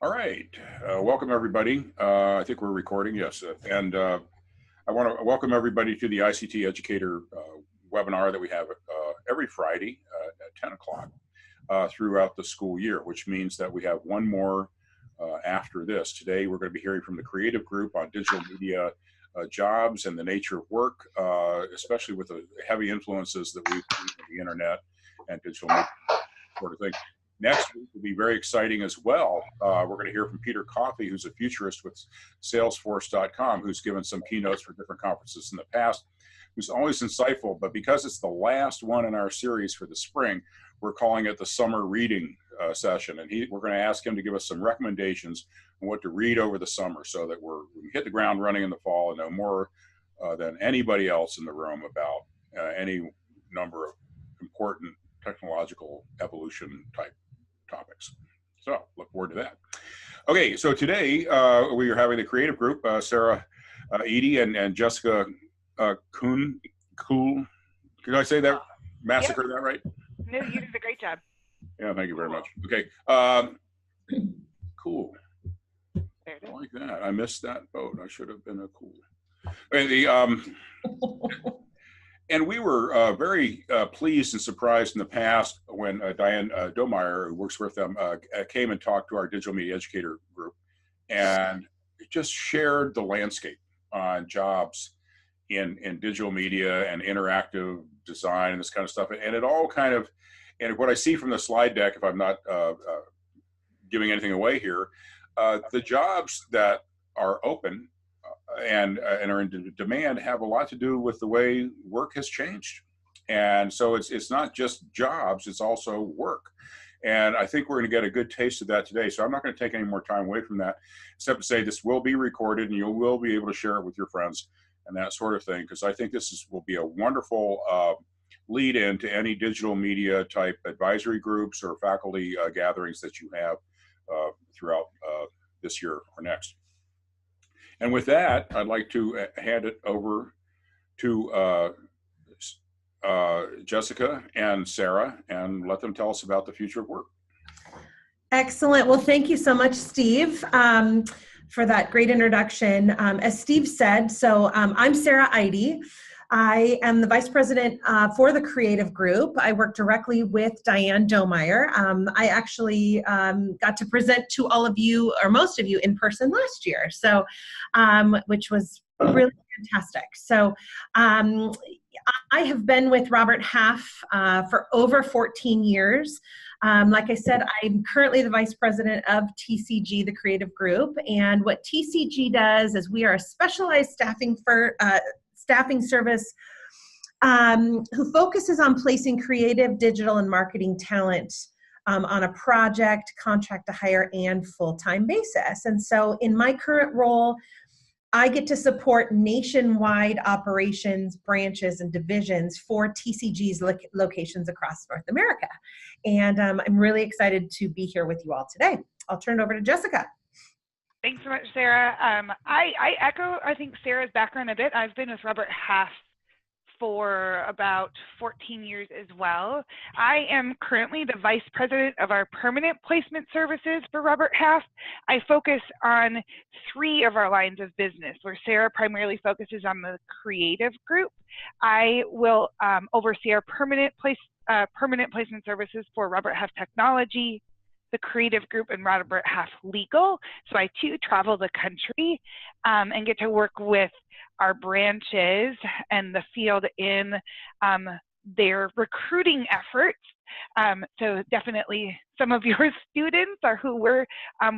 All right. Welcome, everybody. I think we're recording, yes. I want to welcome everybody to the ICT Educator webinar that we have every Friday at 10 o'clock throughout the school year, which means that we have one more after this. Today, we're going to be hearing from the Creative Group on digital media jobs and the nature of work, especially with the heavy influences that we've seen on the internet and digital media sort of thing. Next week will be very exciting as well. We're going to hear from Peter Coffey, who's a futurist with Salesforce.com, who's given some keynotes for different conferences in the past, who's always insightful, but because it's the last one in our series for the spring, we're calling it the summer reading session. And we're going to ask him to give us some recommendations on what to read over the summer so that we can hit the ground running in the fall and know more than anybody else in the room about any number of important technological evolution type topics. So look forward to that. Okay, so today we are having the Creative Group, Sarah Edie and Jessica Kuhn. Did I say that? Massacre that right? No, you did a great job. Yeah, thank you very much. Okay, cool. There it is. I like that. I missed that vote. I should have been a cool. And we were very pleased and surprised in the past when Diane Domeyer, who works with them, came and talked to our Digital Media Educator Group and just shared the landscape on jobs in digital media and interactive design and this kind of stuff. And it all kind of, and what I see from the slide deck, if I'm not giving anything away here, the jobs that are open and are in demand have a lot to do with the way work has changed. And so it's not just jobs, it's also work. And I think we're going to get a good taste of that today. So I'm not going to take any more time away from that, except to say this will be recorded and you will be able to share it with your friends and that sort of thing, because I think this will be a wonderful lead in to any digital media type advisory groups or faculty gatherings that you have throughout this year or next. And with that, I'd like to hand it over to Jessica and Sarah and let them tell us about the future of work. Excellent. Well, thank you so much, Steve, for that great introduction. As Steve said, I'm Sarah Edie. I am the Vice President for the Creative Group. I work directly with Diane Domeyer. I actually got to present to all of you, or most of you, in person last year, so which was really fantastic. So I have been with Robert Half for over 14 years. Like I said, I'm currently the Vice President of TCG, the Creative Group, and what TCG does is we are a specialized staffing service who focuses on placing creative, digital, and marketing talent on a project, contract to hire, and full-time basis. And so in my current role, I get to support nationwide operations, branches, and divisions for TCG's locations across North America. And I'm really excited to be here with you all today. I'll turn it over to Jessica. Thanks so much, Sarah. I echo, I think, Sarah's background a bit. I've been with Robert Half for about 14 years as well. I am currently the Vice President of our permanent placement services for Robert Half. I focus on 3 of our lines of business, where Sarah primarily focuses on the Creative Group. I will oversee our permanent placement services for Robert Half Technology, the Creative Group, and Robert Half Legal. So I too travel the country and get to work with our branches and the field in their recruiting efforts. So definitely some of your students are who we're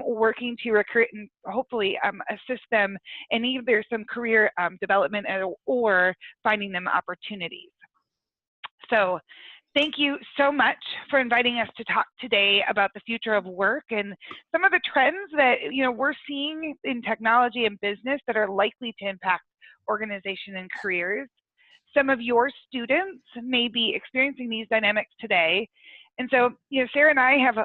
working to recruit and hopefully assist them in either some career development or finding them opportunities. So thank you so much for inviting us to talk today about the future of work and some of the trends that we're seeing in technology and business that are likely to impact organization and careers. Some of your students may be experiencing these dynamics today. And so, Sarah and I have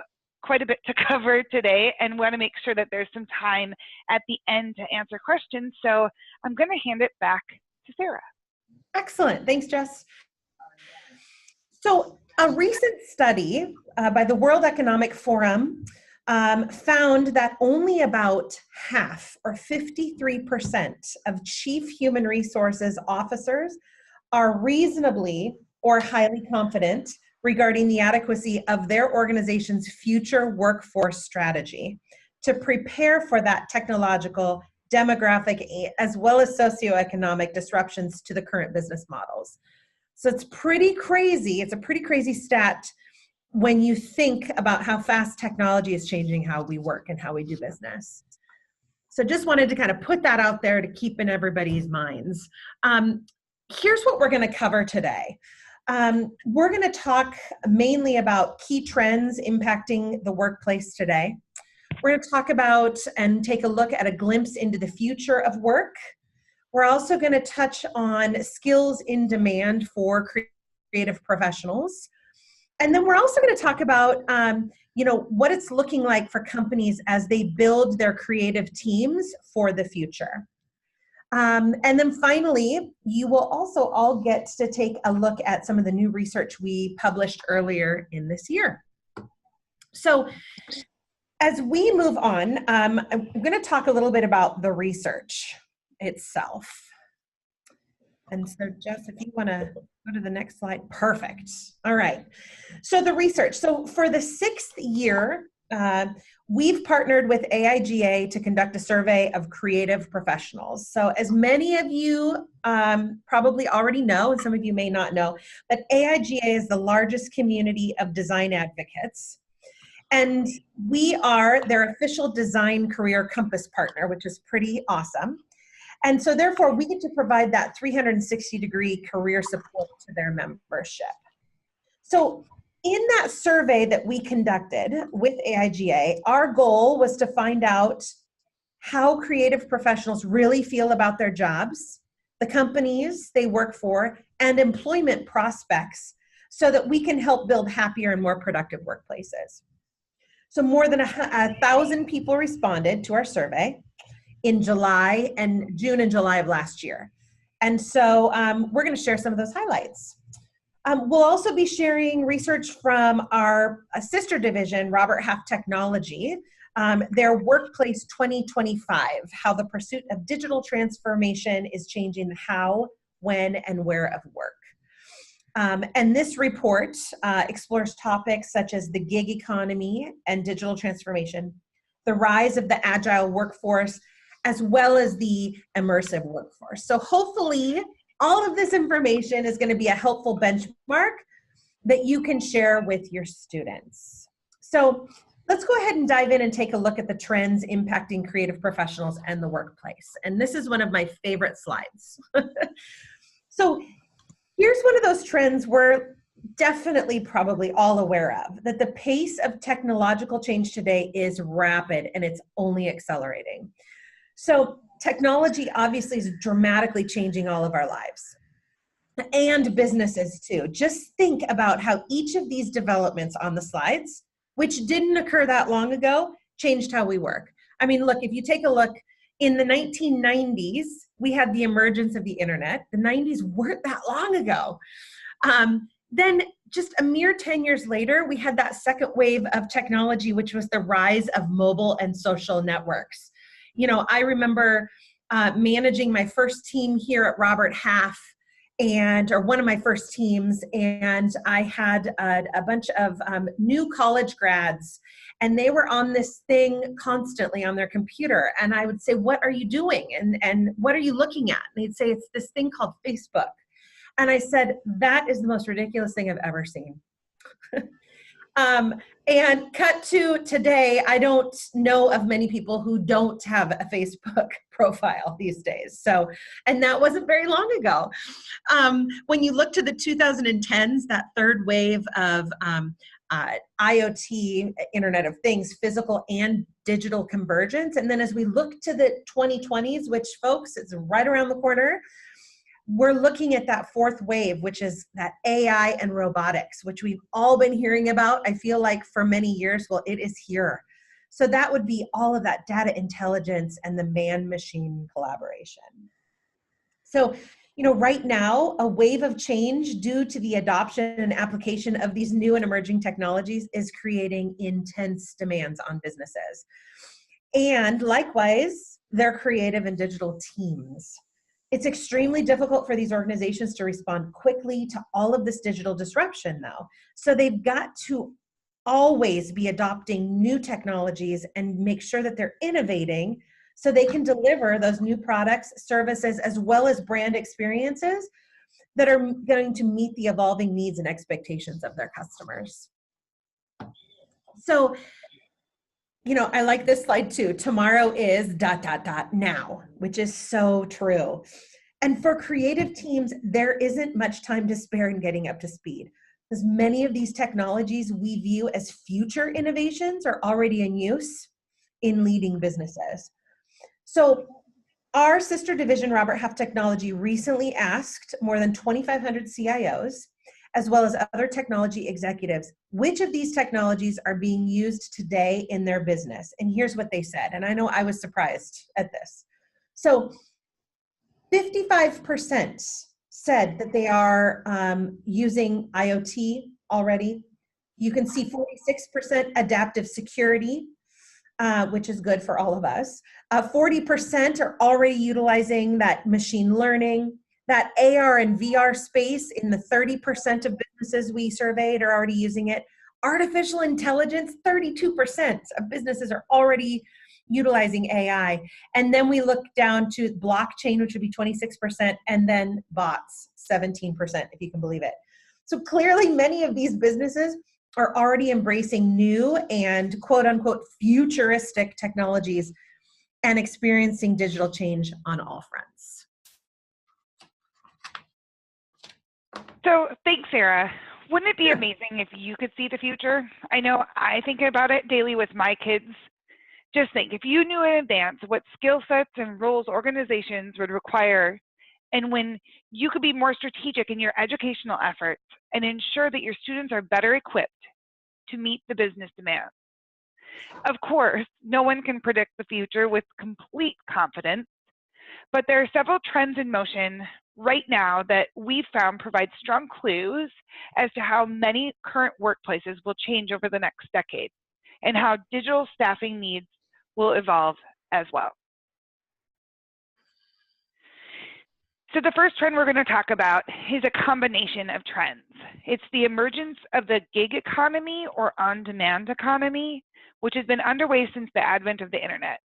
quite a bit to cover today and want to make sure that there's some time at the end to answer questions. So I'm going to hand it back to Sarah. Excellent. Thanks, Jess. So a recent study by the World Economic Forum found that only about half, or 53%, of chief human resources officers are reasonably or highly confident regarding the adequacy of their organization's future workforce strategy to prepare for that technological, demographic, as well as socioeconomic disruptions to the current business models. So it's pretty crazy. It's a pretty crazy stat when you think about how fast technology is changing how we work and how we do business. So just wanted to kind of put that out there to keep in everybody's minds. Here's what we're going to cover today. We're going to talk mainly about key trends impacting the workplace today. We're going to talk about and take a look at a glimpse into the future of work. We're also going to touch on skills in demand for creative professionals. And then we're also going to talk about what it's looking like for companies as they build their creative teams for the future. And then finally, you will also all get to take a look at some of the new research we published earlier in this year. So as we move on, I'm going to talk a little bit about the research itself. And so Jess, if you want to go to the next slide. Perfect. All right. So the research. So for the 6th year, we've partnered with AIGA to conduct a survey of creative professionals. So as many of you probably already know, and some of you may not know, but AIGA is the largest community of design advocates. And we are their official design career compass partner, which is pretty awesome. And so therefore, we get to provide that 360-degree career support to their membership. So in that survey that we conducted with AIGA, our goal was to find out how creative professionals really feel about their jobs, the companies they work for, and employment prospects, so that we can help build happier and more productive workplaces. So more than 1,000 people responded to our survey in June and July of last year. And so we're going to share some of those highlights. We'll also be sharing research from our sister division, Robert Half Technology, their Workplace 2025, how the pursuit of digital transformation is changing the how, when, and where of work. And this report explores topics such as the gig economy and digital transformation, the rise of the agile workforce, as well as the immersive workforce. So hopefully all of this information is going to be a helpful benchmark that you can share with your students. So let's go ahead and dive in and take a look at the trends impacting creative professionals and the workplace. And this is one of my favorite slides. So here's one of those trends we're definitely probably all aware of, that the pace of technological change today is rapid and it's only accelerating. So technology obviously is dramatically changing all of our lives, and businesses too. Just think about how each of these developments on the slides, which didn't occur that long ago, changed how we work. I mean, look, if you take a look, in the 1990s, we had the emergence of the internet. The 90s weren't that long ago. Then just a mere 10 years later, we had that second wave of technology, which was the rise of mobile and social networks. You know, I remember managing my first team here at Robert Half, or one of my first teams, and I had a bunch of new college grads, and they were on this thing constantly on their computer, and I would say, what are you doing? And what are you looking at? And they'd say, it's this thing called Facebook. And I said, that is the most ridiculous thing I've ever seen. And cut to today, I don't know of many people who don't have a Facebook profile these days. So, and that wasn't very long ago. When you look to the 2010s, that third wave of IoT, Internet of Things, physical and digital convergence. And then as we look to the 2020s, which folks, it's right around the corner, we're looking at that fourth wave, which is that AI and robotics, which we've all been hearing about, I feel like, for many years. Well, it is here. So that would be all of that data intelligence and the man-machine collaboration. So right now, a wave of change due to the adoption and application of these new and emerging technologies is creating intense demands on businesses. And likewise, their creative and digital teams. It's extremely difficult for these organizations to respond quickly to all of this digital disruption, though. So they've got to always be adopting new technologies and make sure that they're innovating so they can deliver those new products, services, as well as brand experiences that are going to meet the evolving needs and expectations of their customers. So, I like this slide too. Tomorrow is ... now, which is so true. And for creative teams, there isn't much time to spare in getting up to speed, because many of these technologies we view as future innovations are already in use in leading businesses. So our sister division, Robert Half Technology, recently asked more than 2,500 CIOs, as well as other technology executives, which of these technologies are being used today in their business? And here's what they said, and I know I was surprised at this. So 55% said that they are using IoT already. You can see 46% adaptive security, which is good for all of us. 40% are already utilizing that machine learning. That AR and VR space, in the 30% of businesses we surveyed are already using it. Artificial intelligence, 32% of businesses are already utilizing AI. And then we look down to blockchain, which would be 26%, and then bots, 17%, if you can believe it. So clearly many of these businesses are already embracing new and quote unquote futuristic technologies and experiencing digital change on all fronts. So thanks, Sarah. Wouldn't it be amazing if you could see the future? I know I think about it daily with my kids. Just think, if you knew in advance what skill sets and roles organizations would require, and when you could be more strategic in your educational efforts and ensure that your students are better equipped to meet the business demands. Of course, no one can predict the future with complete confidence, but there are several trends in motion right now that we've found provide strong clues as to how many current workplaces will change over the next decade and how digital staffing needs will evolve as well. So the first trend we're going to talk about is a combination of trends. It's the emergence of the gig economy or on-demand economy, which has been underway since the advent of the internet,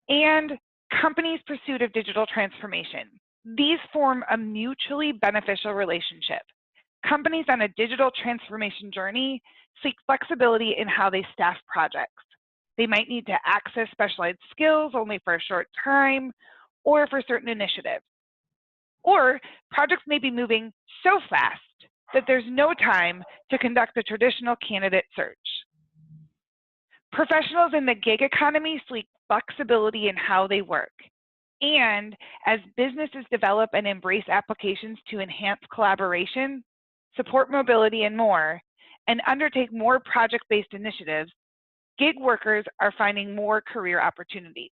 and companies' pursuit of digital transformation. These form a mutually beneficial relationship. Companies on a digital transformation journey seek flexibility in how they staff projects. They might need to access specialized skills only for a short time or for certain initiatives. Or projects may be moving so fast that there's no time to conduct a traditional candidate search. Professionals in the gig economy seek flexibility in how they work. And as businesses develop and embrace applications to enhance collaboration, support mobility, and more, and undertake more project-based initiatives, gig workers are finding more career opportunities.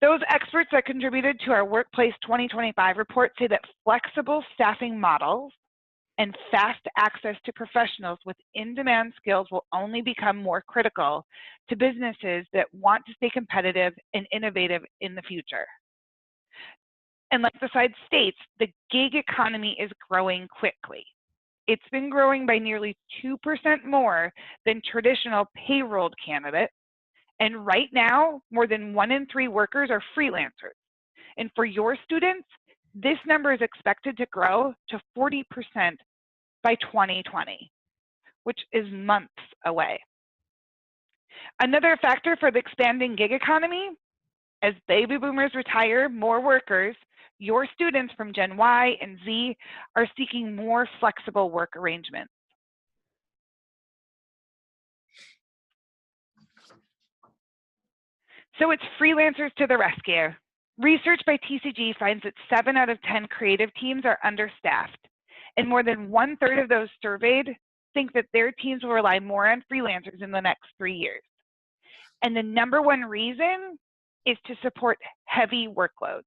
Those experts that contributed to our Workplace 2025 report say that flexible staffing models and fast access to professionals with in-demand skills will only become more critical to businesses that want to stay competitive and innovative in the future. And like the slide states, the gig economy is growing quickly. It's been growing by nearly 2% more than traditional payrolled candidates. And right now, more than 1 in 3 workers are freelancers. And for your students, this number is expected to grow to 40% by 2020, which is months away. Another factor for the expanding gig economy, as baby boomers retire more workers, your students from Gen Y and Z are seeking more flexible work arrangements. So it's freelancers to the rescue. Research by TCG finds that 7 out of 10 creative teams are understaffed, and more than 1/3 of those surveyed think that their teams will rely more on freelancers in the next 3 years. And the #1 reason is to support heavy workloads.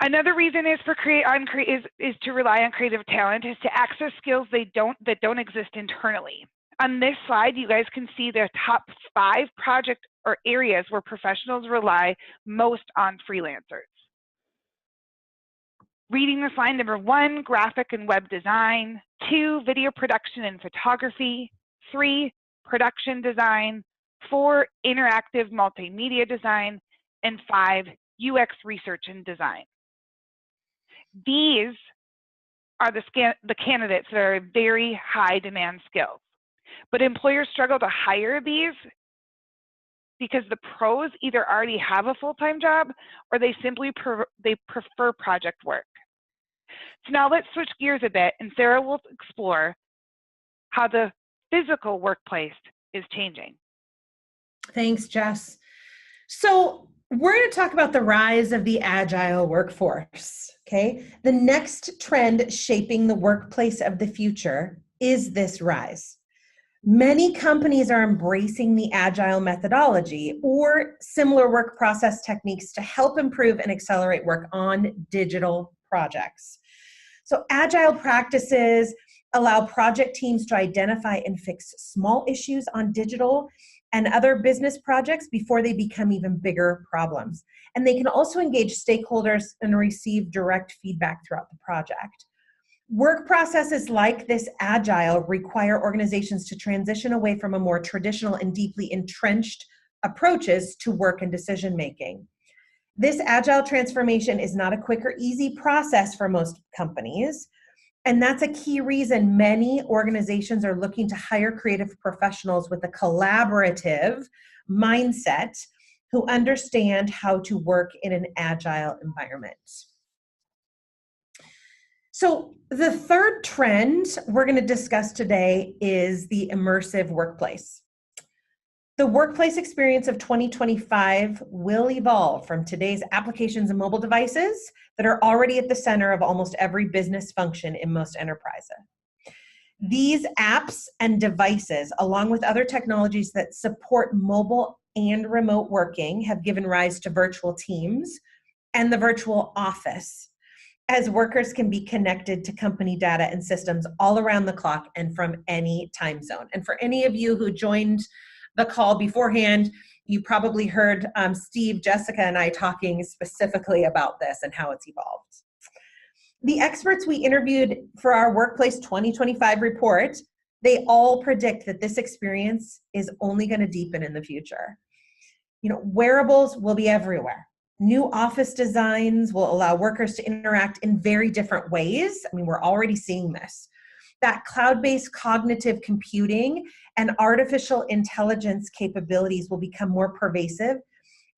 Another reason is is to rely on creative talent, is to access skills that don't exist internally. On this slide, you guys can see the top 5 project or areas where professionals rely most on freelancers. Reading the slide, number 1, graphic and web design. 2, video production and photography. 3, production design. 4, interactive multimedia design. And 5, UX research and design. These are the candidates that are very high demand skills. But employers struggle to hire these because the pros either already have a full-time job or they simply prefer project work. So now let's switch gears a bit, and Sarah will explore how the physical workplace is changing. Thanks, Jess. So we're going to talk about the rise of the agile workforce, okay? The next trend shaping the workplace of the future is this rise. Many companies are embracing the agile methodology or similar work process techniques to help improve and accelerate work on digital projects. So agile practices allow project teams to identify and fix small issues on digital and other business projects before they become even bigger problems. And they can also engage stakeholders and receive direct feedback throughout the project. Work processes like this agile require organizations to transition away from a more traditional and deeply entrenched approaches to work and decision making. This agile transformation is not a quick or easy process for most companies. And that's a key reason many organizations are looking to hire creative professionals with a collaborative mindset who understand how to work in an agile environment. So the third trend we're going to discuss today is the immersive workplace. The workplace experience of 2025 will evolve from today's applications and mobile devices that are already at the center of almost every business function in most enterprises. These apps and devices, along with other technologies that support mobile and remote working, have given rise to virtual teams and the virtual office, as workers can be connected to company data and systems all around the clock and from any time zone. And for any of you who joined the call beforehand, you probably heard Steve, Jessica, and I talking specifically about this and how it's evolved. The experts we interviewed for our Workplace 2025 report, they all predict that this experience is only going to deepen in the future. Wearables will be everywhere. New office designs will allow workers to interact in very different ways. I mean, we're already seeing this. That cloud-based cognitive computing and artificial intelligence capabilities will become more pervasive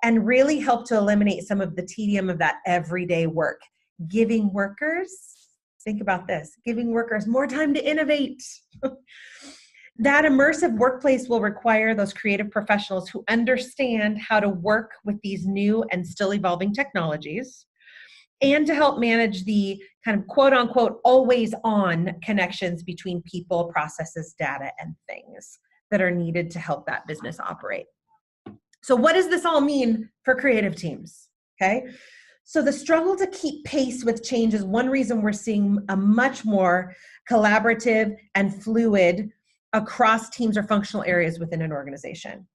and really help to eliminate some of the tedium of that everyday work, giving workers, think about this, giving workers more time to innovate. That immersive workplace will require those creative professionals who understand how to work with these new and still evolving technologies, and to help manage the kind of quote unquote always on connections between people, processes, data, and things that are needed to help that business operate. So what does this all mean for creative teams? Okay. So the struggle to keep pace with change is one reason we're seeing a much more collaborative and fluid across teams or functional areas within an organization.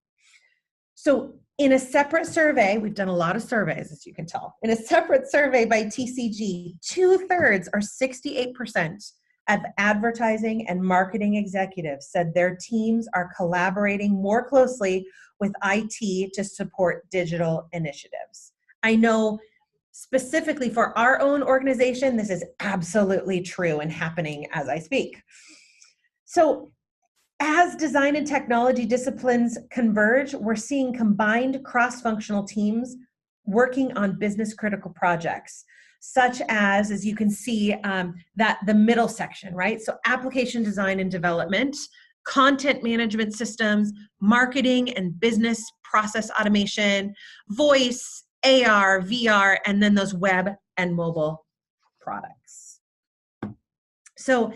So in a separate survey, we've done a lot of surveys, as you can tell. In a separate survey by TCG, 2/3 or 68% of advertising and marketing executives said their teams are collaborating more closely with IT to support digital initiatives. I know specifically for our own organization, this is absolutely true and happening as I speak. So as design and technology disciplines converge, we're seeing combined cross-functional teams working on business critical projects, such as you can see, that the middle section, right? So application design and development, content management systems, marketing and business process automation, voice, AR, VR, and then those web and mobile products. So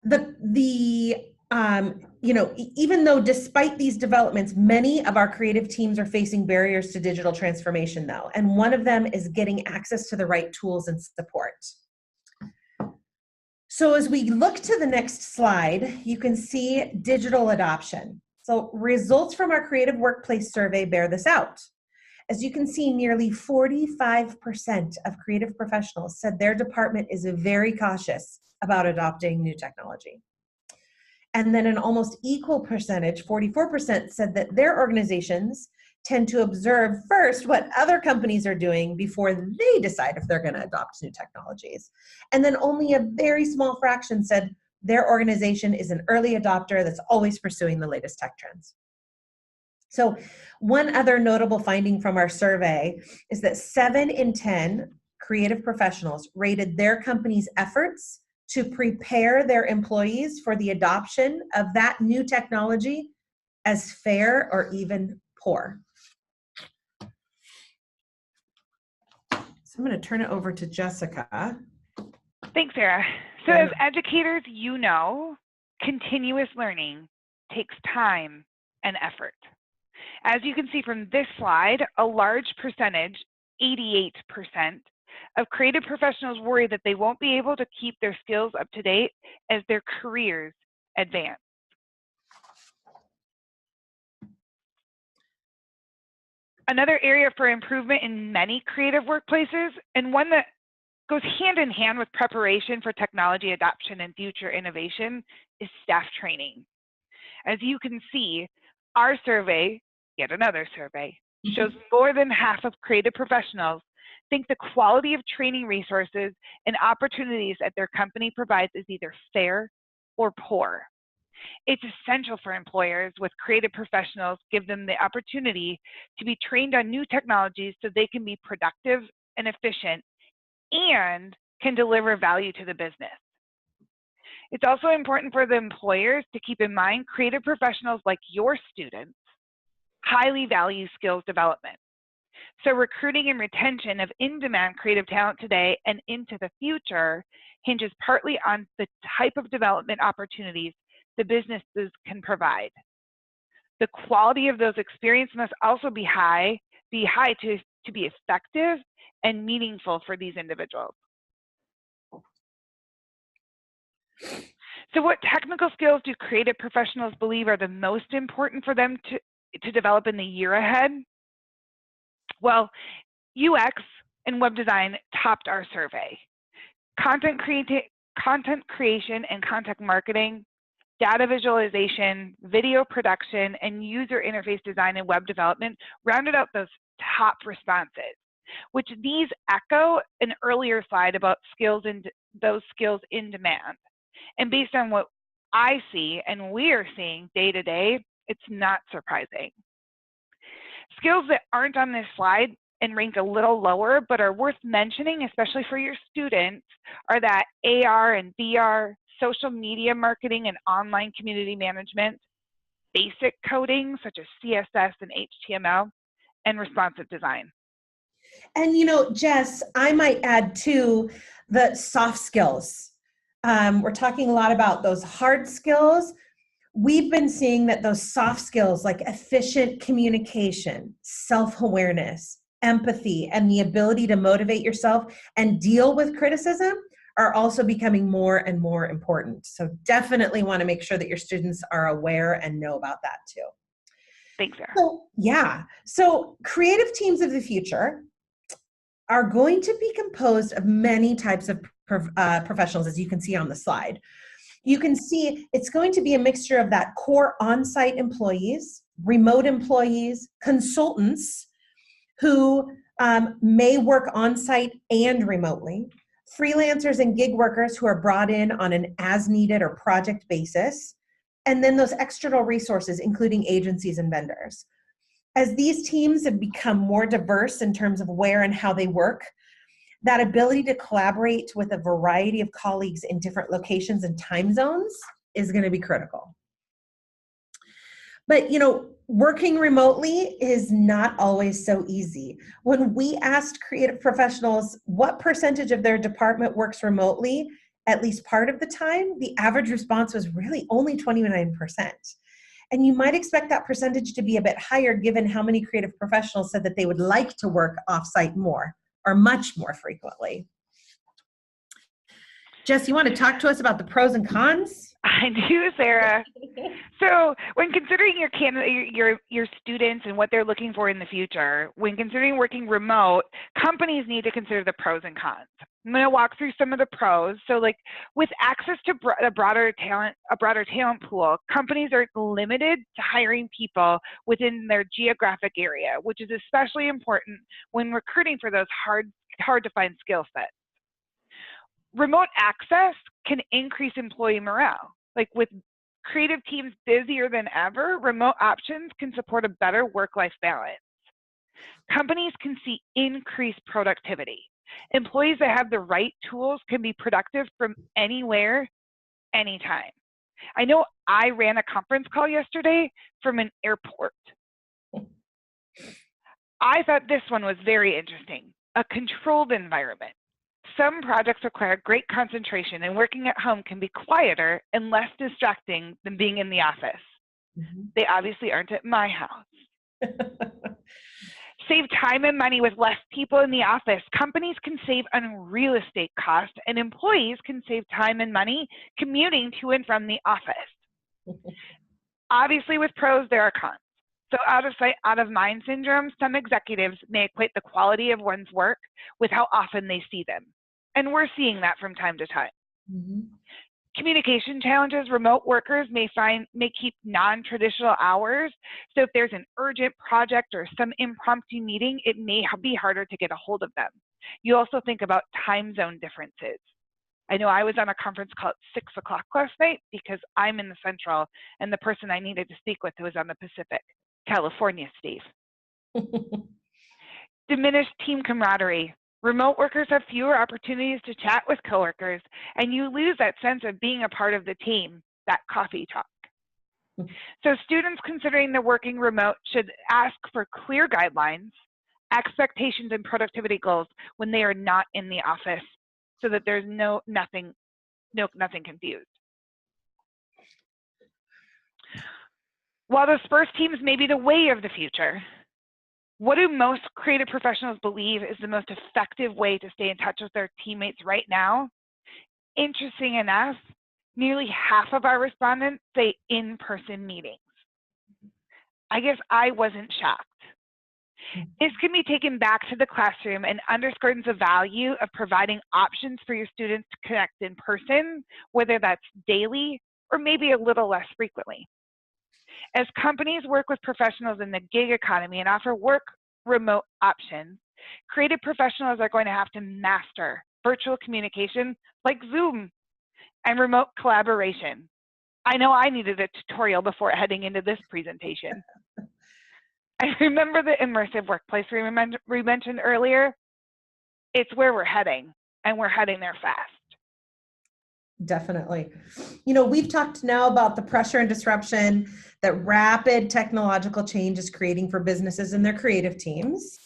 the even though despite these developments, many of our creative teams are facing barriers to digital transformation though. And one of them is getting access to the right tools and support. So as we look to the next slide, you can see digital adoption. So results from our Creative Workplace Survey bear this out. As you can see, nearly 45% of creative professionals said their department is very cautious about adopting new technology. And then an almost equal percentage, 44%, said that their organizations tend to observe first what other companies are doing before they decide if they're going to adopt new technologies. And then only a very small fraction said their organization is an early adopter that's always pursuing the latest tech trends. So one other notable finding from our survey is that 7 in 10 creative professionals rated their company's efforts to prepare their employees for the adoption of that new technology as fair or even poor. So I'm going to turn it over to Jessica. Thanks, Sarah. So as educators, continuous learning takes time and effort. As you can see from this slide, a large percentage, 88%, of creative professionals worry that they won't be able to keep their skills up to date as their careers advance. Another area for improvement in many creative workplaces, and one that goes hand in hand with preparation for technology adoption and future innovation, is staff training. As you can see, our survey, yet another survey, shows more than half of creative professionals think the quality of training resources and opportunities that their company provides is either fair or poor. It's essential for employers with creative professionals give them the opportunity to be trained on new technologies so they can be productive and efficient and can deliver value to the business. It's also important for the employers to keep in mind creative professionals like your students highly value skills development. So recruiting and retention of in-demand creative talent today and into the future hinges partly on the type of development opportunities the businesses can provide. The quality of those experiences must also be high to be effective and meaningful for these individuals. So what technical skills do creative professionals believe are the most important for them to develop in the year ahead? Well, UX and web design topped our survey. Content creation and content marketing, data visualization, video production, and user interface design and web development rounded out those top responses, which these echo an earlier slide about those skills in demand. And based on what I see and we are seeing day to day, it's not surprising. Skills that aren't on this slide and rank a little lower but are worth mentioning, especially for your students, are that AR and VR, social media marketing and online community management, basic coding such as CSS and HTML, and responsive design. And Jess, I might add too the soft skills. We're talking a lot about those hard skills. We've been seeing that those soft skills like efficient communication, self-awareness, empathy, and the ability to motivate yourself and deal with criticism are also becoming more and more important. So definitely want to make sure that your students are aware and know about that too. Thanks, Sarah. So creative teams of the future are going to be composed of many types of professionals, as you can see on the slide. You can see it's going to be a mixture of that core on-site employees, remote employees, consultants who may work on-site and remotely, freelancers and gig workers who are brought in on an as-needed or project basis, and then those external resources, including agencies and vendors. As these teams have become more diverse in terms of where and how they work, that ability to collaborate with a variety of colleagues in different locations and time zones is going to be critical. But, working remotely is not always so easy. When we asked creative professionals what percentage of their department works remotely, at least part of the time, the average response was really only 29%. And you might expect that percentage to be a bit higher given how many creative professionals said that they would like to work offsite more or much more frequently. Jess, you want to talk to us about the pros and cons? I do, Sarah. So when considering your candidate, your students and what they're looking for in the future, when considering working remote, companies need to consider the pros and cons. I'm going to walk through some of the pros. So like with access to a broader talent pool, companies are limited to hiring people within their geographic area, which is especially important when recruiting for those hard to find skill sets. Remote access can increase employee morale. Like with creative teams busier than ever, remote options can support a better work-life balance. Companies can see increased productivity. Employees that have the right tools can be productive from anywhere, anytime. I know I ran a conference call yesterday from an airport. I thought this one was very interesting, a controlled environment. Some projects require great concentration, and working at home can be quieter and less distracting than being in the office. Mm-hmm. They obviously aren't at my house. Save time and money with less people in the office. Companies can save on real estate costs, and employees can save time and money commuting to and from the office. Obviously, with pros, there are cons. So out of sight, out of mind syndrome, some executives may equate the quality of one's work with how often they see them. And we're seeing that from time to time. Mm-hmm. Communication challenges, remote workers may keep non-traditional hours. So if there's an urgent project or some impromptu meeting, it may be harder to get a hold of them. You also think about time zone differences. I know I was on a conference call at 6 o'clock last night because I'm in the Central, and the person I needed to speak with was on the Pacific. California, Steve. Diminished team camaraderie. Remote workers have fewer opportunities to chat with coworkers, and you lose that sense of being a part of the team, that coffee talk. So students considering they're working remote should ask for clear guidelines, expectations, and productivity goals when they are not in the office so that there's nothing confused. While dispersed teams may be the way of the future, what do most creative professionals believe is the most effective way to stay in touch with their teammates right now? Interesting enough, nearly half of our respondents say in-person meetings. I guess I wasn't shocked. This can be taken back to the classroom and underscores the value of providing options for your students to connect in person, whether that's daily or maybe a little less frequently. As companies work with professionals in the gig economy and offer work remote options, creative professionals are going to have to master virtual communication like Zoom and remote collaboration. I know I needed a tutorial before heading into this presentation. I remember the immersive workplace we mentioned earlier. It's where we're heading, and we're heading there fast. Definitely. You know, we've talked now about the pressure and disruption that rapid technological change is creating for businesses and their creative teams.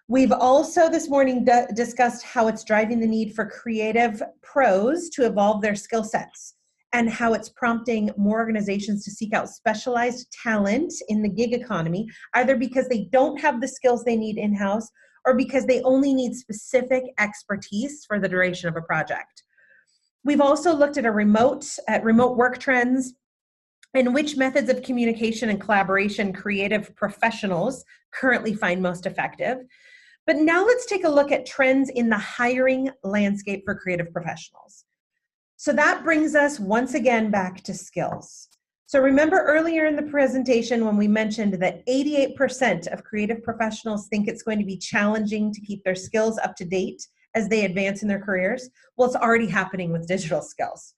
We've also this morning discussed how it's driving the need for creative pros to evolve their skill sets and how it's prompting more organizations to seek out specialized talent in the gig economy, either because they don't have the skills they need in-house or because they only need specific expertise for the duration of a project. We've also looked at remote work trends and which methods of communication and collaboration creative professionals currently find most effective. But now let's take a look at trends in the hiring landscape for creative professionals. So that brings us once again back to skills. So remember earlier in the presentation when we mentioned that 88% of creative professionals think it's going to be challenging to keep their skills up to date as they advance in their careers? Well, it's already happening with digital skills.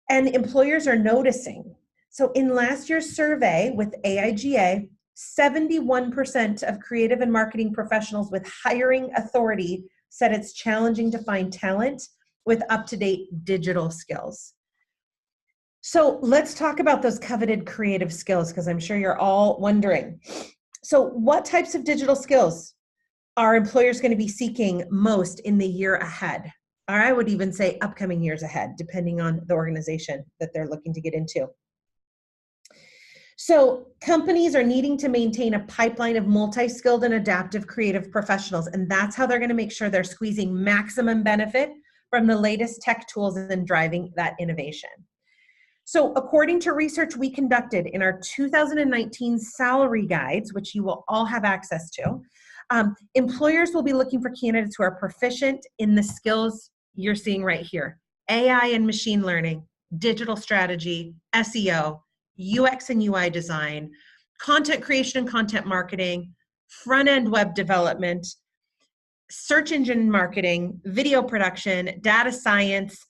And employers are noticing. So in last year's survey with AIGA, 71% of creative and marketing professionals with hiring authority said it's challenging to find talent with up-to-date digital skills. So let's talk about those coveted creative skills, because I'm sure you're all wondering. So what types of digital skills are employers going to be seeking most in the year ahead? or I would even say upcoming years ahead, depending on the organization that they're looking to get into. So companies are needing to maintain a pipeline of multi-skilled and adaptive creative professionals, and that's how they're going to make sure they're squeezing maximum benefit from the latest tech tools and driving that innovation. So according to research we conducted in our 2019 salary guides, which you will all have access to, employers will be looking for candidates who are proficient in the skills you're seeing right here: AI and machine learning, digital strategy, SEO, UX and UI design, content creation and content marketing, front-end web development, search engine marketing, video production, data science,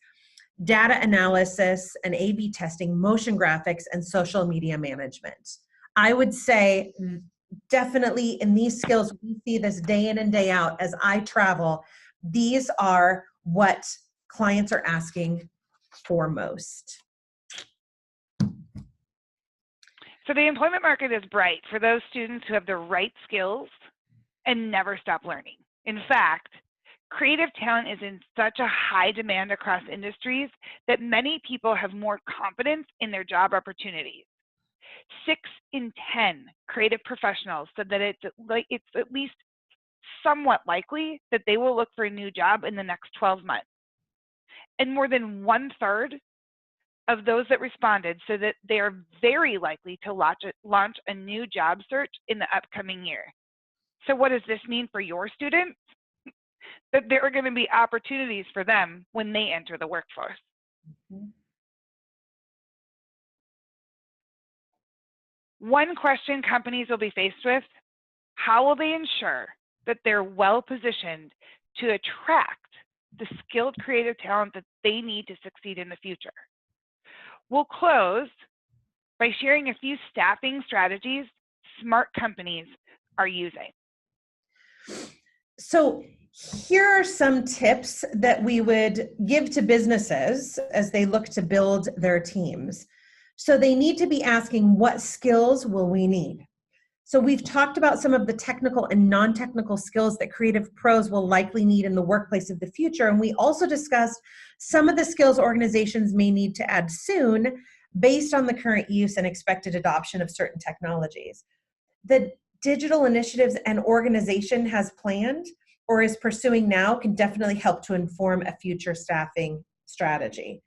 data analysis and A/B testing, motion graphics, and social media management. I would say definitely in these skills, we see this day in and day out as I travel. These are what clients are asking for most. So the employment market is bright for those students who have the right skills and never stop learning. In fact, creative talent is in such a high demand across industries that many people have more confidence in their job opportunities. 6 in 10 creative professionals said that it's at least somewhat likely that they will look for a new job in the next 12 months. And more than 1/3 of those that responded said that they are very likely to launch a new job search in the upcoming year. So what does this mean for your students? That there are going to be opportunities for them when they enter the workforce. Mm-hmm. One question companies will be faced with: how will they ensure that they're well positioned to attract the skilled creative talent that they need to succeed in the future? We'll close by sharing a few staffing strategies smart companies are using. So here are some tips that we would give to businesses as they look to build their teams. So they need to be asking, what skills will we need? So we've talked about some of the technical and non-technical skills that creative pros will likely need in the workplace of the future. And we also discussed some of the skills organizations may need to add soon based on the current use and expected adoption of certain technologies. The digital initiatives an organization has planned or is pursuing now can definitely help to inform a future staffing strategy.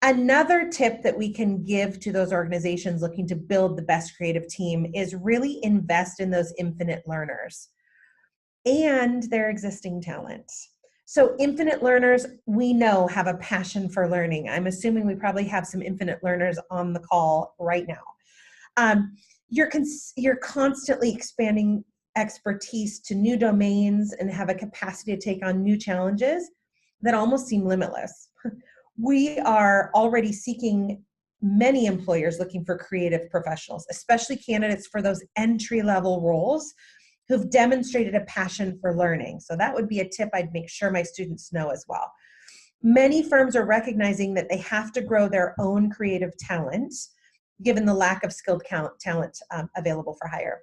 Another tip that we can give to those organizations looking to build the best creative team is really invest in those infinite learners and their existing talent. So infinite learners, we know, have a passion for learning. I'm assuming we probably have some infinite learners on the call right now. You're constantly expanding expertise to new domains and have a capacity to take on new challenges that almost seem limitless. We are already seeking many employers looking for creative professionals, especially candidates for those entry-level roles who've demonstrated a passion for learning. So that would be a tip I'd make sure my students know as well. Many firms are recognizing that they have to grow their own creative talent, given the lack of skilled talent available for hire.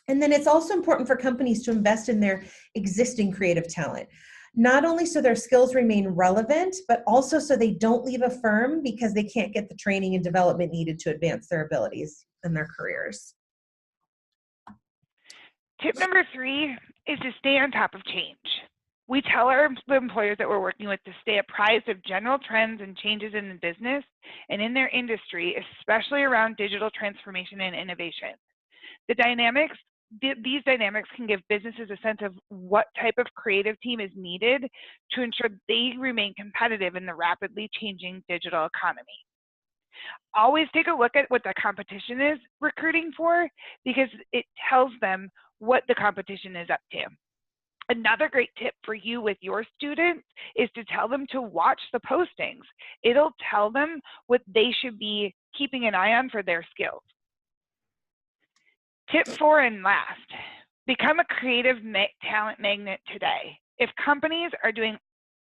And then it's also important for companies to invest in their existing creative talent, not only so their skills remain relevant, but also so they don't leave a firm because they can't get the training and development needed to advance their abilities and their careers. Tip number 3 is to stay on top of change. We tell our employers that we're working with to stay apprised of general trends and changes in the business and in their industry, especially around digital transformation and innovation. These dynamics can give businesses a sense of what type of creative team is needed to ensure they remain competitive in the rapidly changing digital economy. Always take a look at what the competition is recruiting for, because it tells them what the competition is up to. Another great tip for you with your students is to tell them to watch the postings. It'll tell them what they should be keeping an eye on for their skills. Tip 4 and last, become a creative talent magnet today. If companies are doing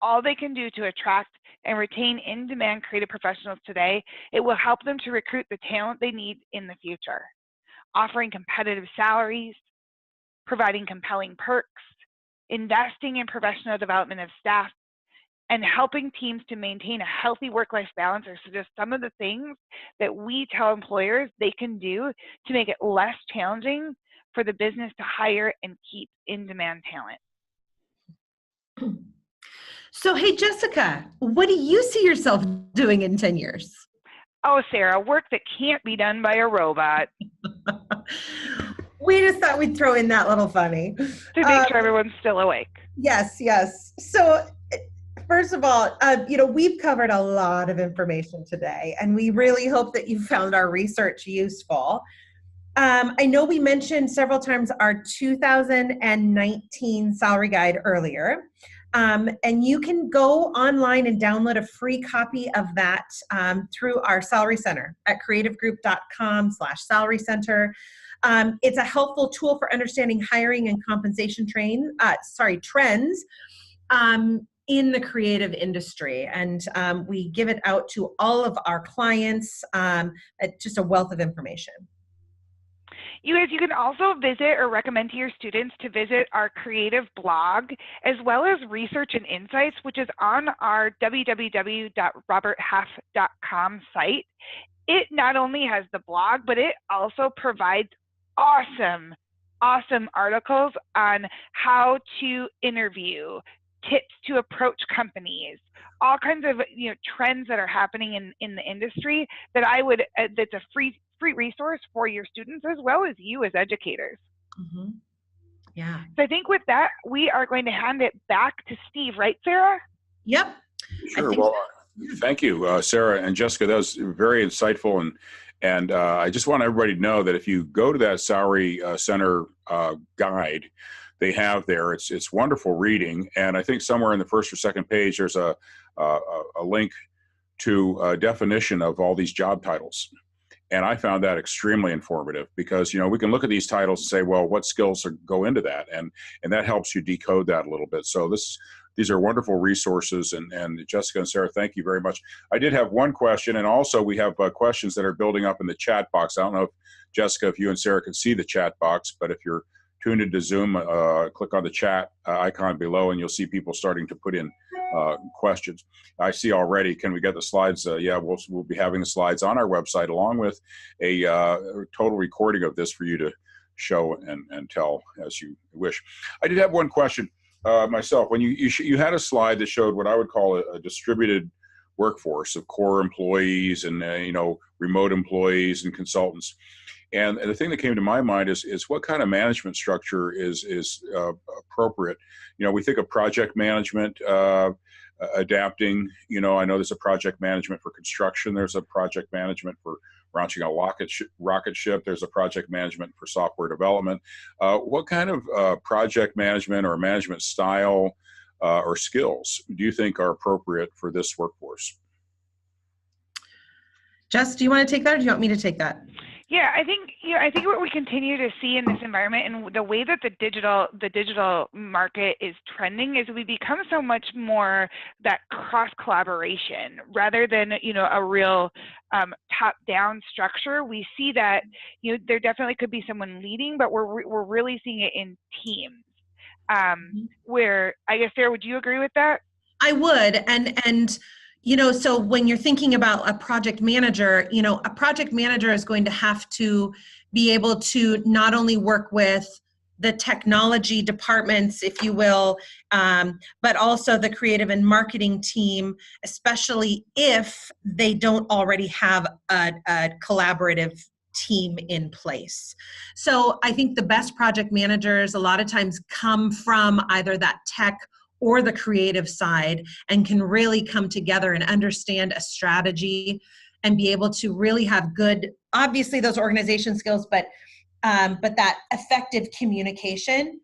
all they can do to attract and retain in-demand creative professionals today, it will help them to recruit the talent they need in the future. Offering competitive salaries, providing compelling perks, investing in professional development of staff, and helping teams to maintain a healthy work-life balance are just some of the things that we tell employers they can do to make it less challenging for the business to hire and keep in-demand talent. So, hey, Jessica, what do you see yourself doing in 10 years? Oh, Sarah, work that can't be done by a robot. We just thought we'd throw in that little funny. To make sure everyone's still awake. Yes, yes. So, first of all, we've covered a lot of information today, and we really hope that you found our research useful. I know we mentioned several times our 2019 salary guide earlier, and you can go online and download a free copy of that through our Salary Center at creativegroup.com/salary center. It's a helpful tool for understanding hiring and compensation trends in the creative industry. And we give it out to all of our clients, just a wealth of information. You guys, you can also visit or recommend to your students to visit our creative blog, as well as Research and Insights, which is on our www.roberthalf.com site. It not only has the blog, but it also provides awesome articles on how to interview, tips to approach companies, all kinds of trends that are happening in the industry that that's a free resource for your students as well as you as educators. Mm-hmm. Yeah. So I think with that, we are going to hand it back to Steve, right, Sarah? Yep. Sure. Well, thank you, Sarah and Jessica. That was very insightful, and I just want everybody to know that if you go to that Salary Center guide they have there, it's wonderful reading, and I think somewhere in the first or second page there's a link to a definition of all these job titles. And I found that extremely informative because, we can look at these titles and say, well, what skills go into that? And that helps you decode that a little bit. So these are wonderful resources. And Jessica and Sarah, thank you very much. I did have one question. And also we have questions that are building up in the chat box. I don't know if, Jessica, if you and Sarah can see the chat box, but if you're tuned into Zoom, click on the chat icon below and you'll see people starting to put in questions. I see already. Can we get the slides? Yeah, we'll be having the slides on our website along with a total recording of this for you to show and tell as you wish. I did have one question myself. When you had a slide that showed what I would call a distributed workforce of core employees and remote employees and consultants. And the thing that came to my mind is what kind of management structure is appropriate. We think of project management, adapting. I know there's a project management for construction. There's a project management for launching a rocket ship. There's a project management for software development. What kind of project management or management style or skills do you think are appropriate for this workforce? Jess, do you want to take that or do you want me to take that? Yeah, I think what we continue to see in this environment and the way that the digital market is trending is we become so much more that cross collaboration rather than a real top-down structure. We see that there definitely could be someone leading, but we're really seeing it in teams. Where I guess, Sarah, would you agree with that? I would, and so when you're thinking about a project manager, a project manager is going to have to be able to not only work with the technology departments, if you will, but also the creative and marketing team, especially if they don't already have a collaborative team in place. So I think the best project managers a lot of times come from either that tech or the creative side and can really come together and understand a strategy and be able to really have good, obviously those organization skills, but that effective communication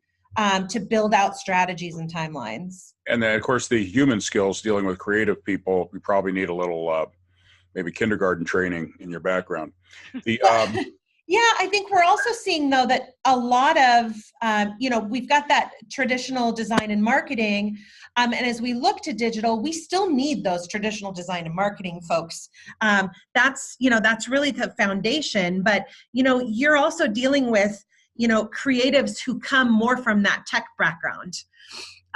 to build out strategies and timelines. And then of course the human skills dealing with creative people, we probably need a little maybe kindergarten training in your background. Yeah, I think we're also seeing, though, that a lot of, we've got that traditional design and marketing, and as we look to digital, we still need those traditional design and marketing folks. That's really the foundation, but, you're also dealing with, creatives who come more from that tech background.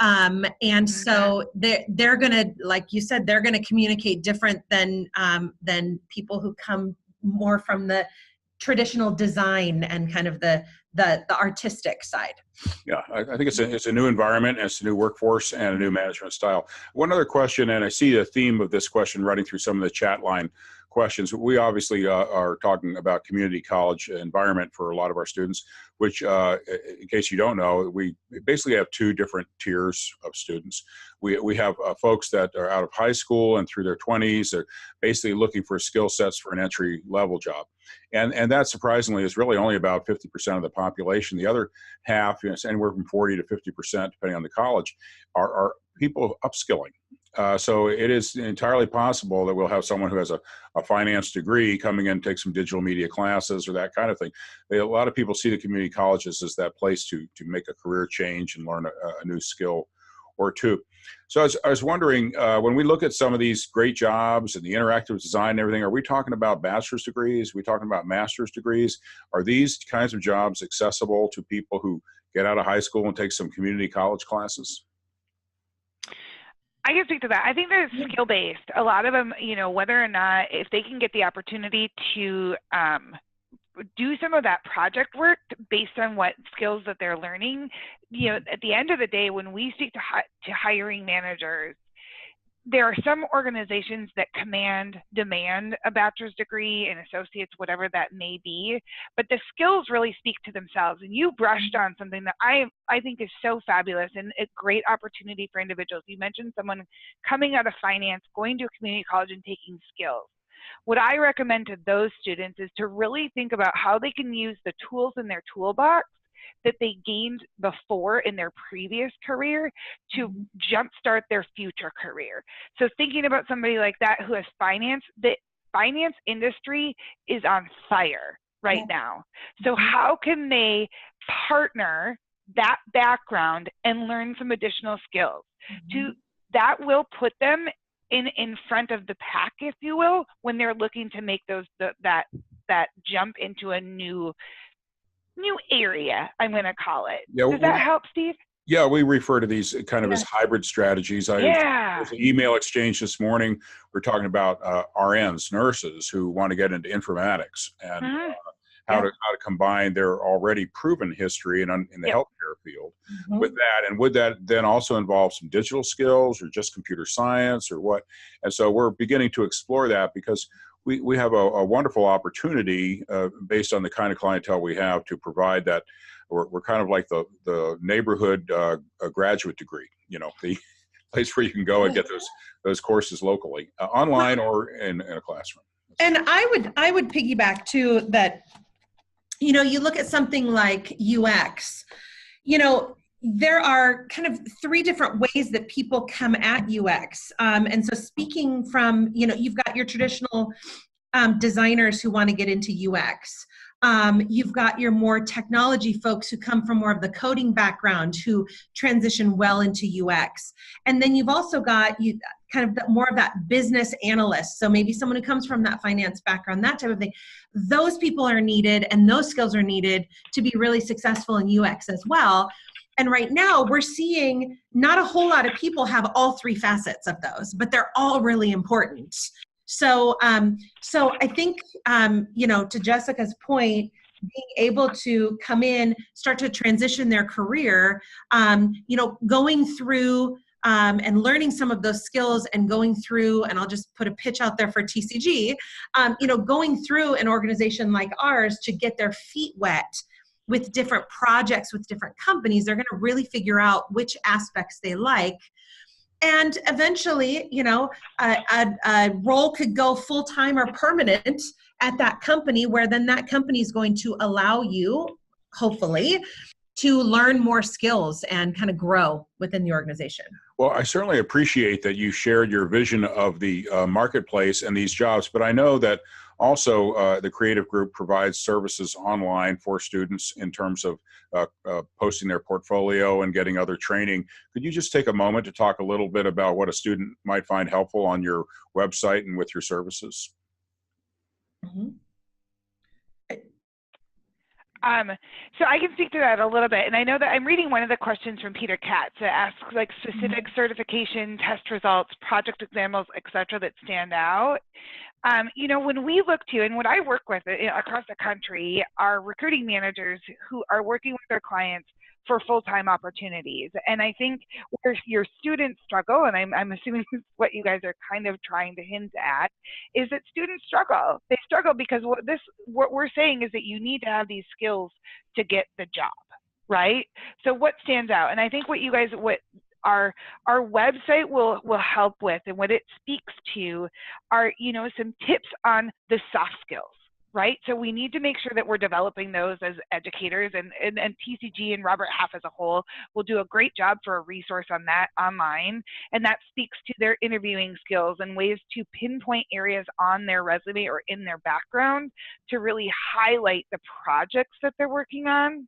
And so they're going to, like you said, they're going to communicate different than people who come more from the traditional design and kind of the artistic side. Yeah, I think it's a new environment, and it's a new workforce and a new management style. One other question, and I see a theme of this question running through some of the chat line questions. We obviously are talking about community college environment for a lot of our students, which, in case you don't know, we basically have two different tiers of students. We have folks that are out of high school and through their 20s. They're basically looking for skill sets for an entry level job. And that surprisingly is really only about 50% of the population. The other half, anywhere from 40 to 50%, depending on the college, are people upskilling. So it is entirely possible that we'll have someone who has a finance degree coming in, take some digital media classes or that kind of thing. A lot of people see the community colleges as that place to make a career change and learn a new skill or two. So I was wondering, when we look at some of these great jobs and the interactive design and everything, are we talking about bachelor's degrees? Are we talking about master's degrees? Are these kinds of jobs accessible to people who get out of high school and take some community college classes? I can speak to that. I think they're skill-based. A lot of them, whether or not, if they can get the opportunity to do some of that project work based on what skills that they're learning, at the end of the day, when we speak to hiring managers, there are some organizations that demand a bachelor's degree and associates, whatever that may be, but the skills really speak to themselves. And you brushed on something that I think is so fabulous and a great opportunity for individuals. You mentioned someone coming out of finance, going to a community college and taking skills. What I recommend to those students is to really think about how they can use the tools in their toolbox that they gained before in their previous career to jumpstart their future career. So thinking about somebody like that who has finance, the finance industry is on fire right now. So how can they partner that background and learn some additional skills? That will put them in front of the pack, if you will, when they're looking to make that jump into a new area, I'm going to call it. Yeah, Does that help, Steve? Yeah, we refer to these kind of as hybrid strategies. There's an email exchange this morning. We're talking about RNs, nurses who want to get into informatics and how to combine their already proven history in the healthcare field with that. And would that then also involve some digital skills or just computer science or what? And so we're beginning to explore that because we have a wonderful opportunity based on the kind of clientele we have to provide that. We're kind of like the neighborhood graduate degree, the place where you can go and get those courses locally, online or in a classroom. And I would piggyback too that, you look at something like UX, there are kind of three different ways that people come at UX. And so speaking from, you've got your traditional designers who want to get into UX. You've got your more technology folks who come from more of the coding background who transition well into UX. And then you've also got kind of more of that business analyst. So maybe someone who comes from that finance background, that type of thing. Those people are needed and those skills are needed to be really successful in UX as well. And right now we're seeing not a whole lot of people have all three facets of those, but they're all really important. So I think, to Jessica's point, being able to come in, start to transition their career, going through and learning some of those skills and going through, and I'll just put a pitch out there for TCG, going through an organization like ours to get their feet wet with different projects, with different companies, they're going to really figure out which aspects they like. And eventually, a role could go full-time or permanent at that company, where then that company is going to allow you, hopefully, to learn more skills and kind of grow within the organization. Well, I certainly appreciate that you shared your vision of the marketplace and these jobs, but I know that also the Creative Group provides services online for students in terms of posting their portfolio and getting other training. Could you just take a moment to talk a little bit about what a student might find helpful on your website and with your services? So I can speak to that a little bit. And I know that I'm reading one of the questions from Peter Katz that asks like specific certification, test results, project examples, et cetera, that stand out. You know, when we look to, and what I work with across the country are recruiting managers who are working with their clients for full-time opportunities. And I think where your students struggle, and I'm assuming this is what you guys are kind of trying to hint at, is that students struggle. They struggle because what we're saying is that you need to have these skills to get the job, right? So what stands out? And I think what you guys, what our website will help with, and what it speaks to are, you know, some tips on the soft skills. Right, so we need to make sure that we're developing those as educators, and TCG and Robert Half as a whole will do a great job for a resource on that online, and that speaks to their interviewing skills and ways to pinpoint areas on their resume or in their background to really highlight the projects that they're working on.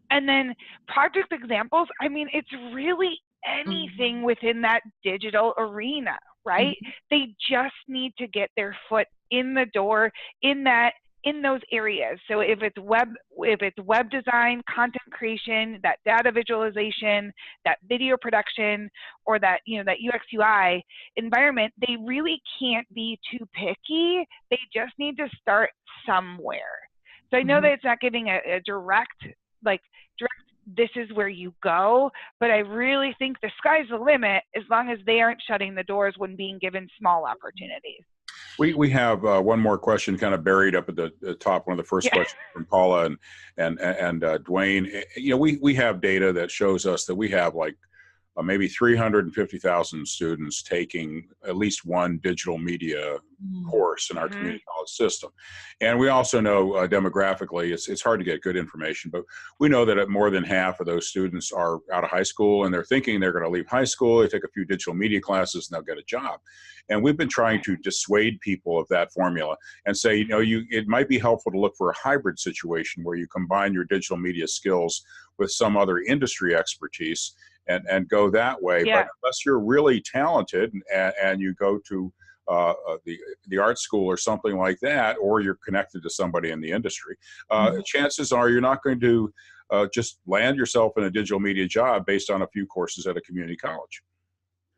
And then project examples, I mean, it's really anything within that digital arena, right? They just need to get their foot in the door in those areas. So if it's web design, content creation, that data visualization, that video production, or that, you know, that UX UI environment, they really can't be too picky. They just need to start somewhere. So I know that it's not getting a direct, this is where you go, but I really think the sky's the limit as long as they aren't shutting the doors when being given small opportunities. We have one more question kind of buried up at the top, one of the first questions from Paula and Dwayne. You know, we have data that shows us that we have like maybe 350,000 students taking at least one digital media course in our community college system. And we also know demographically, it's hard to get good information, but we know that more than half of those students are out of high school and they're thinking they're going to leave high school, they take a few digital media classes and they'll get a job. And we've been trying to dissuade people of that formula and say, you know, it might be helpful to look for a hybrid situation where you combine your digital media skills with some other industry expertise and go that way. But unless you're really talented and you go to the art school or something like that, or you're connected to somebody in the industry, chances are you're not going to just land yourself in a digital media job based on a few courses at a community college.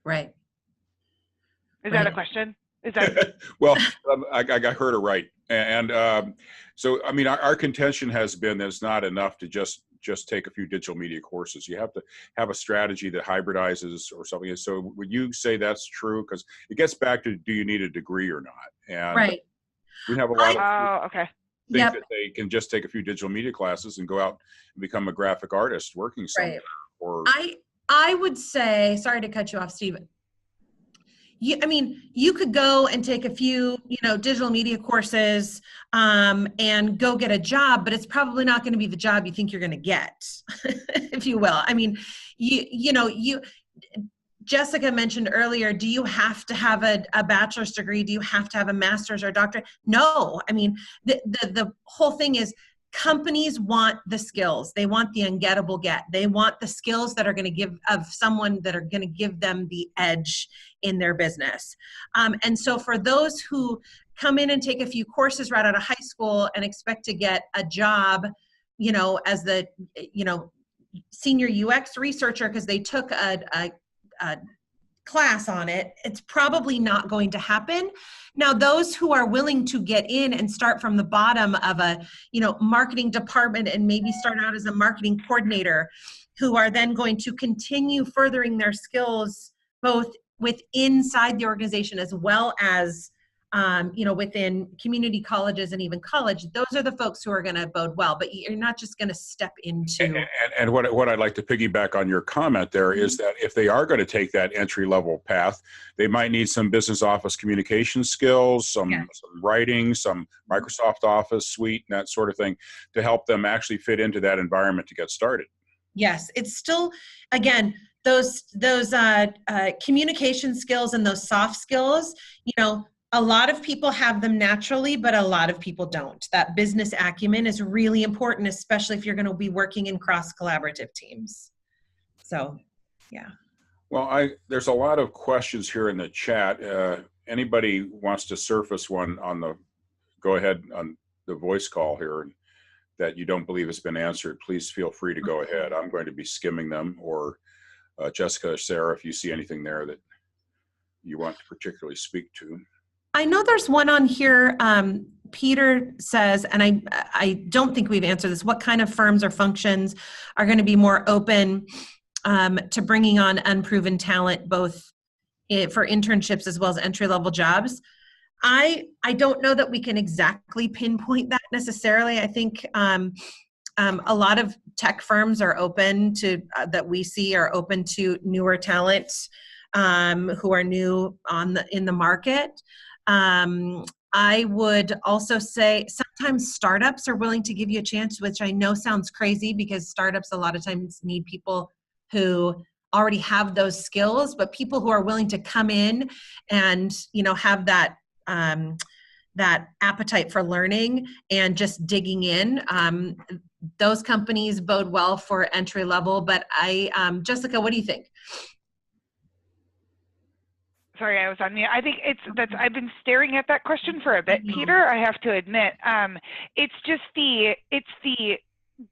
Right. Is that a question? Is that well, I heard it right. And so, I mean, our contention has been that it's not enough to just take a few digital media courses. You have to have a strategy that hybridizes or something. So would you say that's true? Because it gets back to, do you need a degree or not? And we have a lot of think that they can just take a few digital media classes and go out and become a graphic artist working somewhere. Or I would say, sorry to cut you off, Stephen. I mean, you could go and take a few, you know, digital media courses and go get a job, but it's probably not going to be the job you think you're going to get, if you will. I mean, Jessica mentioned earlier, do you have to have a bachelor's degree? Do you have to have a master's or a doctorate? No. I mean, the whole thing is, companies want the skills. They want the ungettable get. They want the skills that are going to give them the edge in their business. And so for those who come in and take a few courses right out of high school and expect to get a job, you know, as the, you know, senior UX researcher because they took a class on it, it's probably not going to happen. Now, those who are willing to get in and start from the bottom of a, you know, marketing department and maybe start out as a marketing coordinator, who are then going to continue furthering their skills both inside the organization as well as you know, within community colleges and even college, those are the folks who are going to bode well, but you're not just going to step into. And what I'd like to piggyback on your comment there is that if they are going to take that entry level path, they might need some business office communication skills, some writing, some Microsoft Office suite, and that sort of thing to help them actually fit into that environment to get started. Yes, it's still, again, those communication skills and those soft skills, you know, a lot of people have them naturally, but a lot of people don't. That business acumen is really important, especially if you're going to be working in cross-collaborative teams. So, yeah. Well, there's a lot of questions here in the chat. Anybody wants to surface one on go ahead on the voice call here and that you don't believe has been answered, please feel free to go ahead. I'm going to be skimming them, or Jessica or Sarah, if you see anything there that you want to particularly speak to. I know there's one on here. Peter says, and I don't think we've answered this, what kind of firms or functions are going to be more open to bringing on unproven talent, both for internships as well as entry-level jobs? I don't know that we can exactly pinpoint that necessarily. I think a lot of tech firms are open to, that we see are open to newer talent who are new in the market. I would also say sometimes startups are willing to give you a chance, which I know sounds crazy because startups a lot of times need people who already have those skills, but people who are willing to come in and, have that that appetite for learning and just digging in. Those companies bode well for entry level, but Jessica, what do you think? Sorry, I was on mute. I think I've been staring at that question for a bit, Peter, I have to admit. It's just the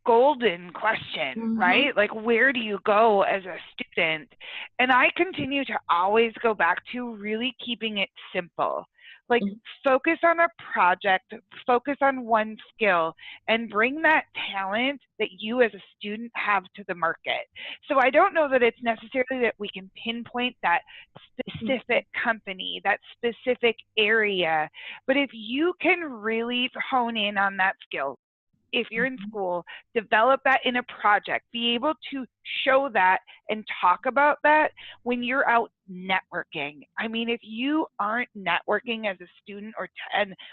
golden question, right? Like, where do you go as a student? And I continue to always go back to really keeping it simple. Like, focus on a project, focus on one skill, and bring that talent that you as a student have to the market. So I don't know that it's necessarily that we can pinpoint that specific company, that specific area, but if you can really hone in on that skill, if you're in school, develop that in a project, be able to show that and talk about that when you're out networking. I mean, if you aren't networking as a student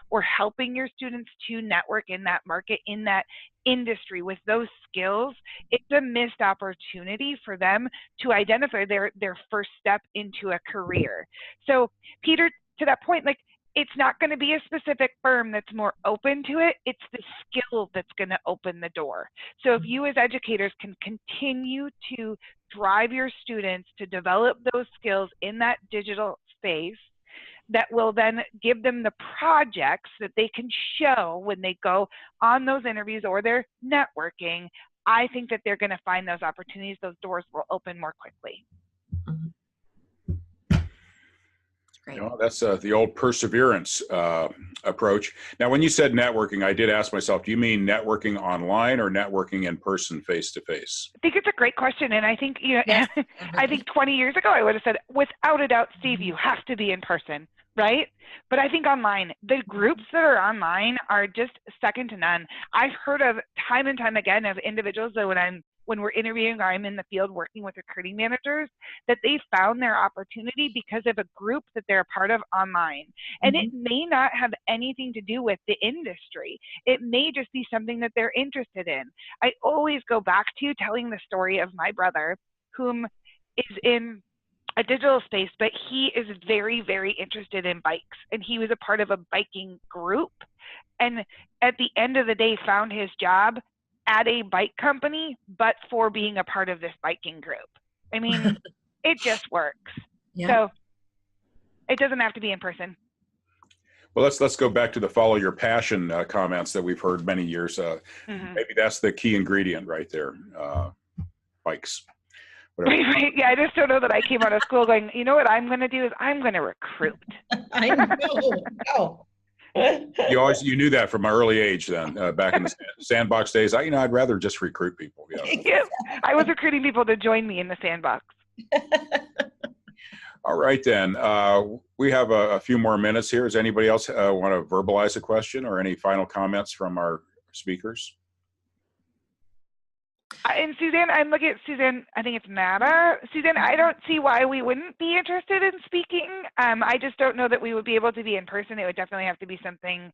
or helping your students to network in that market, in that industry with those skills, it's a missed opportunity for them to identify their first step into a career. So Peter, to that point, like, it's not going to be a specific firm that's more open to it. It's the skill that's going to open the door. So if you as educators can continue to drive your students to develop those skills in that digital space, that will then give them the projects that they can show when they go on those interviews or they're networking, I think that they're going to find those opportunities. Those doors will open more quickly. Great. That's the old perseverance approach. Now, when you said networking, I did ask myself, do you mean networking online or networking in person, face to face? I think it's a great question. And I think, yes. I think 20 years ago, I would have said, without a doubt, Steve, you have to be in person, right? But I think online, the groups that are online are just second to none. I've heard of time and time again of individuals that when we're interviewing or I'm in the field working with recruiting managers, that they found their opportunity because of a group that they're a part of online. And it may not have anything to do with the industry. It may just be something that they're interested in. I always go back to telling the story of my brother, whom is in a digital space, but he is very, very interested in bikes. And he was a part of a biking group. And at the end of the day, found his job at a bike company, but for being a part of this biking group. I mean, it just works. Yeah. So it doesn't have to be in person. Well, let's go back to the follow your passion comments that we've heard many years. Maybe that's the key ingredient right there. Bikes. Right. Yeah, I just don't know that I came out of school going, you know what I'm going to do is I'm going to recruit. I know. You knew that from an early age then, back in the sandbox days. I'd rather just recruit people. Yeah, I was recruiting people to join me in the sandbox. All right, then. We have a few more minutes here. Does anybody else want to verbalize a question or any final comments from our speakers? And Suzanne, I'm looking at Suzanne, I think it's Nada. Suzanne, I don't see why we wouldn't be interested in speaking. I just don't know that we would be able to be in person. It would definitely have to be something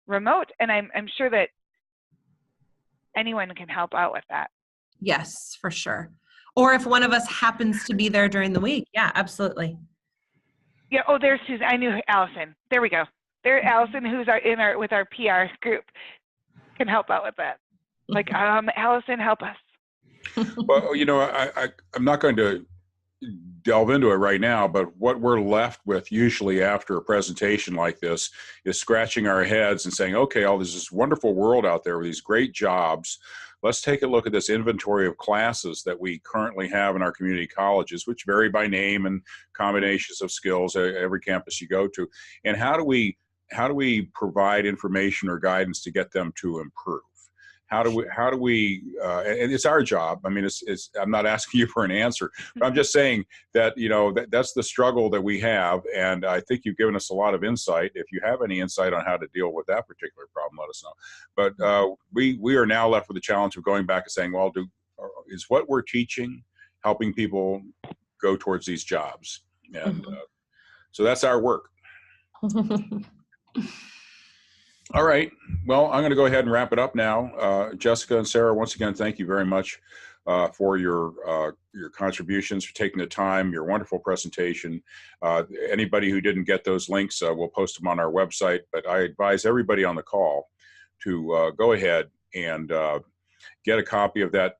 remote. And I'm sure that anyone can help out with that. Yes, for sure. Or if one of us happens to be there during the week. Yeah, absolutely. Yeah. Oh, there's Suzanne. I knew Allison. There we go. There's Allison, who's with our PR group, can help out with that. Like, Allison, help us. Well, I'm not going to delve into it right now, but what we're left with usually after a presentation like this is scratching our heads and saying, okay, there's this wonderful world out there with these great jobs. Let's take a look at this inventory of classes that we currently have in our community colleges, which vary by name and combinations of skills at every campus you go to. And how do we provide information or guidance to get them to improve? How do we, and it's our job. I mean, I'm not asking you for an answer, but I'm just saying that, that's the struggle that we have. And I think you've given us a lot of insight. If you have any insight on how to deal with that particular problem, let us know. But we are now left with the challenge of going back and saying, well, is what we're teaching helping people go towards these jobs? And so that's our work. All right. Well, I'm going to go ahead and wrap it up now. Jessica and Sarah, once again, thank you very much for your contributions, for taking the time, your wonderful presentation. Anybody who didn't get those links, we'll post them on our website. But I advise everybody on the call to go ahead and get a copy of that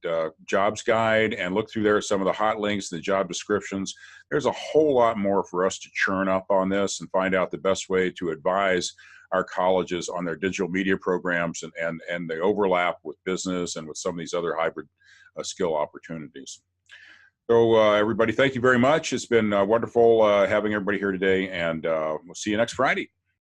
jobs guide and look through there, some of the hot links, the job descriptions. There's a whole lot more for us to churn up on this and find out the best way to advise our colleges on their digital media programs and the overlap with business and with some of these other hybrid skill opportunities. So everybody, thank you very much. It's been wonderful having everybody here today, and we'll see you next Friday.